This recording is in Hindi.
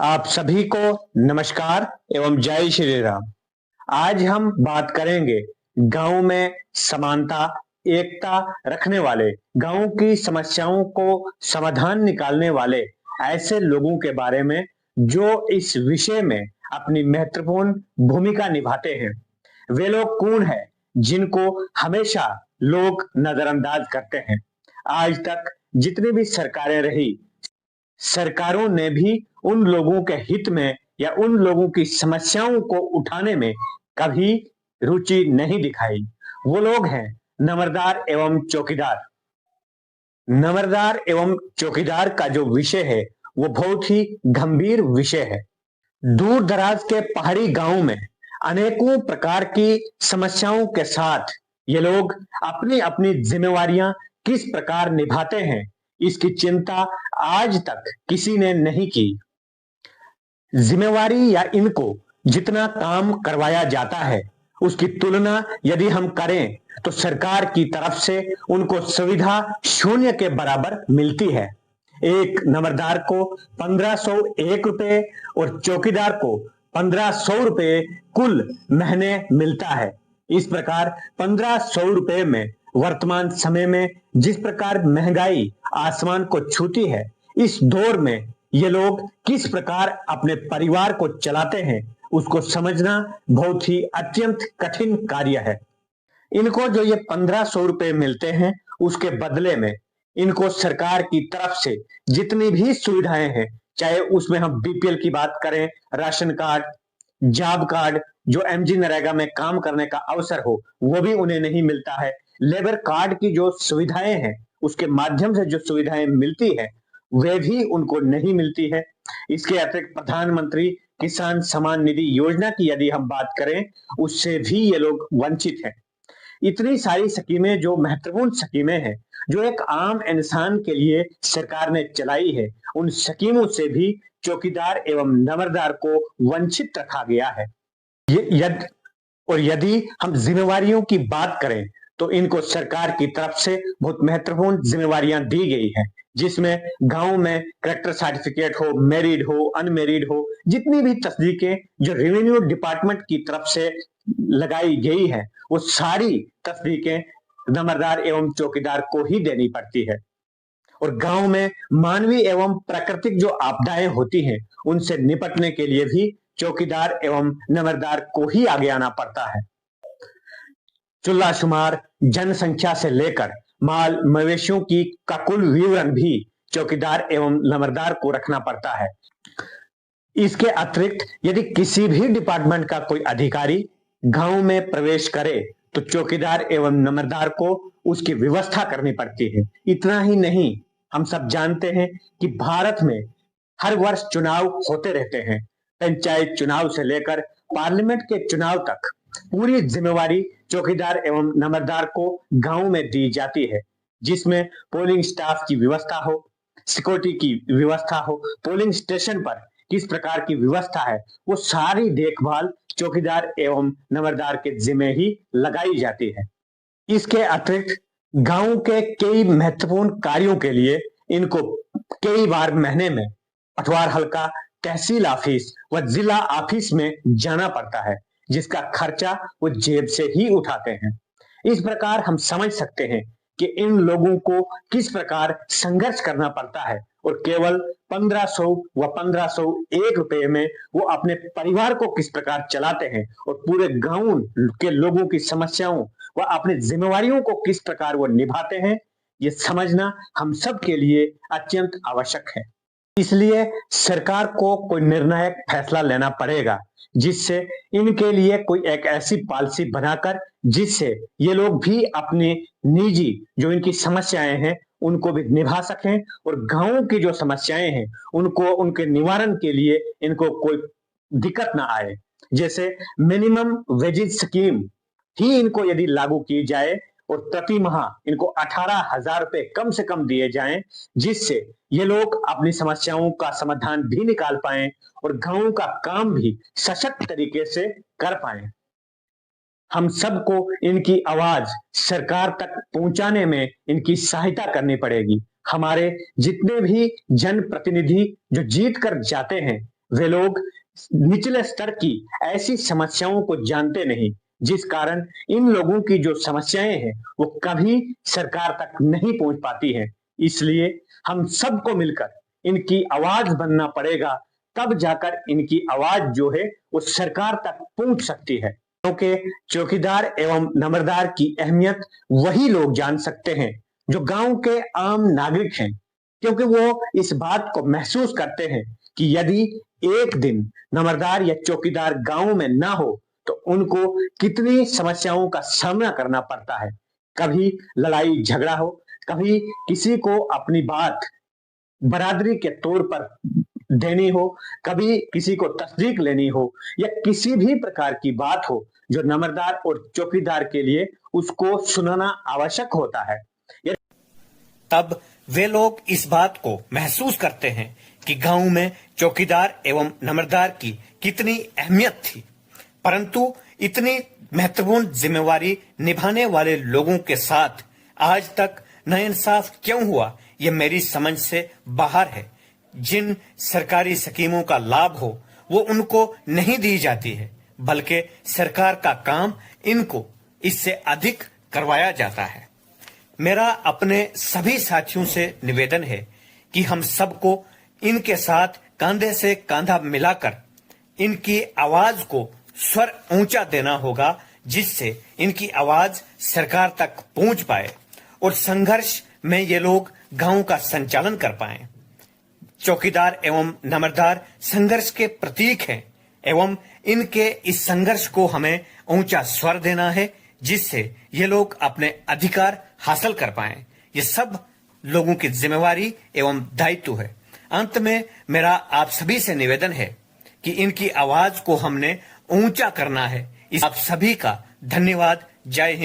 आप सभी को नमस्कार एवं जय श्री राम। आज हम बात करेंगे गांव में समानता, एकता रखने वाले, गांव की समस्याओं को समाधान निकालने वाले ऐसे लोगों के बारे में जो इस विषय में अपनी महत्वपूर्ण भूमिका निभाते हैं। वे लोग कौन हैं जिनको हमेशा लोग नजरअंदाज करते हैं। आज तक जितनी भी सरकारें रही, सरकारों ने भी उन लोगों के हित में या उन लोगों की समस्याओं को उठाने में कभी रुचि नहीं दिखाई। वो लोग हैं नंबरदार एवं चौकीदार। नंबरदार एवं चौकीदार का जो विषय है वो बहुत ही गंभीर विषय है। दूर दराज के पहाड़ी गांवों में अनेकों प्रकार की समस्याओं के साथ ये लोग अपनी अपनी जिम्मेवारियां किस प्रकार निभाते हैं, इसकी चिंता आज तक किसी ने नहीं की। जिम्मेवारी या इनको जितना काम करवाया जाता है उसकी तुलना यदि हम करें तो सरकार की तरफ से उनको सुविधा शून्य के बराबर मिलती है। एक नंबरदार को 1501 रुपए और चौकीदार को 1500 रुपए कुल महीने मिलता है। इस प्रकार 1500 रुपए में वर्तमान समय में जिस प्रकार महंगाई आसमान को छूती है, इस दौर में ये लोग किस प्रकार अपने परिवार को चलाते हैं उसको समझना बहुत ही अत्यंत कठिन कार्य है। इनको जो ये 1500 रुपए मिलते हैं उसके बदले में इनको सरकार की तरफ से जितनी भी सुविधाएं हैं, चाहे उसमें हम बीपीएल की बात करें, राशन कार्ड, जॉब कार्ड, जो एमजी नरेगा में काम करने का अवसर हो वो भी उन्हें नहीं मिलता है। लेबर कार्ड की जो सुविधाएं हैं उसके माध्यम से जो सुविधाएं मिलती है वे भी उनको नहीं मिलती है। इसके अतिरिक्त प्रधानमंत्री किसान सम्मान निधि योजना की यदि हम बात करें उससे भी ये लोग वंचित हैं। इतनी सारी स्कीमें जो महत्वपूर्ण स्कीमें हैं जो एक आम इंसान के लिए सरकार ने चलाई है, उन स्कीमों से भी चौकीदार एवं नंबरदार को वंचित रखा गया है। यदि हम जिम्मेवारियों की बात करें तो इनको सरकार की तरफ से बहुत महत्वपूर्ण जिम्मेवारियां दी गई हैं, जिसमें गांव में कलेक्टर सर्टिफिकेट हो, मैरिड हो, अनमेरिड हो, जितनी भी तस्दीकें जो रेवेन्यू डिपार्टमेंट की तरफ से लगाई गई है वो सारी तस्दीकें नंबरदार एवं चौकीदार को ही देनी पड़ती है। और गांव में मानवीय एवं प्राकृतिक जो आपदाएं होती हैं उनसे निपटने के लिए भी चौकीदार एवं नंबरदार को ही आगे आना पड़ता है। चूल्हा शुमार, जनसंख्या से लेकर माल मवेशियों की का कुल विवरण भी चौकीदार एवं नंबरदार को रखना पड़ता है। इसके अतिरिक्त यदि किसी भी डिपार्टमेंट का कोई अधिकारी गांव में प्रवेश करे तो चौकीदार एवं नंबरदार को उसकी व्यवस्था करनी पड़ती है। इतना ही नहीं, हम सब जानते हैं कि भारत में हर वर्ष चुनाव होते रहते हैं। पंचायत चुनाव से लेकर पार्लियामेंट के चुनाव तक पूरी जिम्मेवारी चौकीदार एवं नंबरदार को गांव में दी जाती है, जिसमें पोलिंग स्टाफ की व्यवस्था हो, सिक्योरिटी की व्यवस्था हो, पोलिंग स्टेशन पर किस प्रकार की व्यवस्था है, वो सारी देखभाल चौकीदार एवं नंबरदार के जिम्मे ही लगाई जाती है। इसके अतिरिक्त गांव के कई महत्वपूर्ण कार्यों के लिए इनको कई बार महीने में पटवार हल्का, तहसील ऑफिस व जिला ऑफिस में जाना पड़ता है, जिसका खर्चा वो जेब से ही उठाते हैं। इस प्रकार हम समझ सकते हैं कि इन लोगों को किस प्रकार संघर्ष करना पड़ता है और केवल 1500 व 1501 रुपए में वो अपने परिवार को किस प्रकार चलाते हैं और पूरे गांव के लोगों की समस्याओं व अपनी जिम्मेवारियों को किस प्रकार वो निभाते हैं, ये समझना हम सब के लिए अत्यंत आवश्यक है। इसलिए सरकार को कोई निर्णायक फैसला लेना पड़ेगा जिससे इनके लिए कोई एक ऐसी पॉलिसी बनाकर जिससे ये लोग भी अपनी निजी जो इनकी समस्याएं हैं उनको भी निभा सकें और गांवों की जो समस्याएं हैं उनको उनके निवारण के लिए इनको कोई दिक्कत ना आए। जैसे मिनिमम वेजेस स्कीम ही इनको यदि लागू की जाए और प्रति माह इनको 18,000 रुपए कम से कम दिए जाएं, जिससे ये लोग अपनी समस्याओं का समाधान भी निकाल पाएं और गांवों का काम भी सशक्त तरीके से कर पाएं। हम सबको इनकी आवाज सरकार तक पहुंचाने में इनकी सहायता करनी पड़ेगी। हमारे जितने भी जनप्रतिनिधि जो जीत कर जाते हैं वे लोग निचले स्तर की ऐसी समस्याओं को जानते नहीं, जिस कारण इन लोगों की जो समस्याएं हैं वो कभी सरकार तक नहीं पहुंच पाती हैं। इसलिए हम सबको मिलकर इनकी आवाज बनना पड़ेगा, तब जाकर इनकी आवाज जो है वो सरकार तक पहुंच सकती है। क्योंकि चौकीदार एवं नंबरदार की अहमियत वही लोग जान सकते हैं जो गांव के आम नागरिक हैं, क्योंकि वो इस बात को महसूस करते हैं कि यदि एक दिन नंबरदार या चौकीदार गांव में ना हो तो उनको कितनी समस्याओं का सामना करना पड़ता है। कभी लड़ाई झगड़ा हो, कभी किसी को अपनी बात बरादरी के तौर पर देनी हो, कभी किसी को तस्दीक लेनी हो, या किसी भी प्रकार की बात हो जो नंबरदार और चौकीदार के लिए उसको सुनाना आवश्यक होता है। तब वे लोग इस बात को महसूस करते हैं कि गांव में चौकीदार एवं नंबरदार की कितनी अहमियत थी। परंतु इतनी महत्वपूर्ण जिम्मेवारी निभाने वाले लोगों के साथ आज तक नाइंसाफ क्यों हुआ, यह मेरी समझ से बाहर है। जिन सरकारी स्कीमों का लाभ हो वो उनको नहीं दी जाती है, बल्कि सरकार का काम इनको इससे अधिक करवाया जाता है। मेरा अपने सभी साथियों से निवेदन है कि हम सबको इनके साथ कंधे से कंधा मिलाकर इनकी आवाज को स्वर ऊंचा देना होगा, जिससे इनकी आवाज सरकार तक पहुंच पाए और संघर्ष में ये लोग गांव का संचालन कर पाए। चौकीदार एवं नंबरदार संघर्ष के प्रतीक हैं एवं इनके इस संघर्ष को हमें ऊंचा स्वर देना है, जिससे ये लोग अपने अधिकार हासिल कर पाएं। ये सब लोगों की जिम्मेवारी एवं दायित्व है। अंत में मेरा आप सभी से निवेदन है कि इनकी आवाज को हमने ऊंचा करना है। इस आप सभी का धन्यवाद। जय हिंद।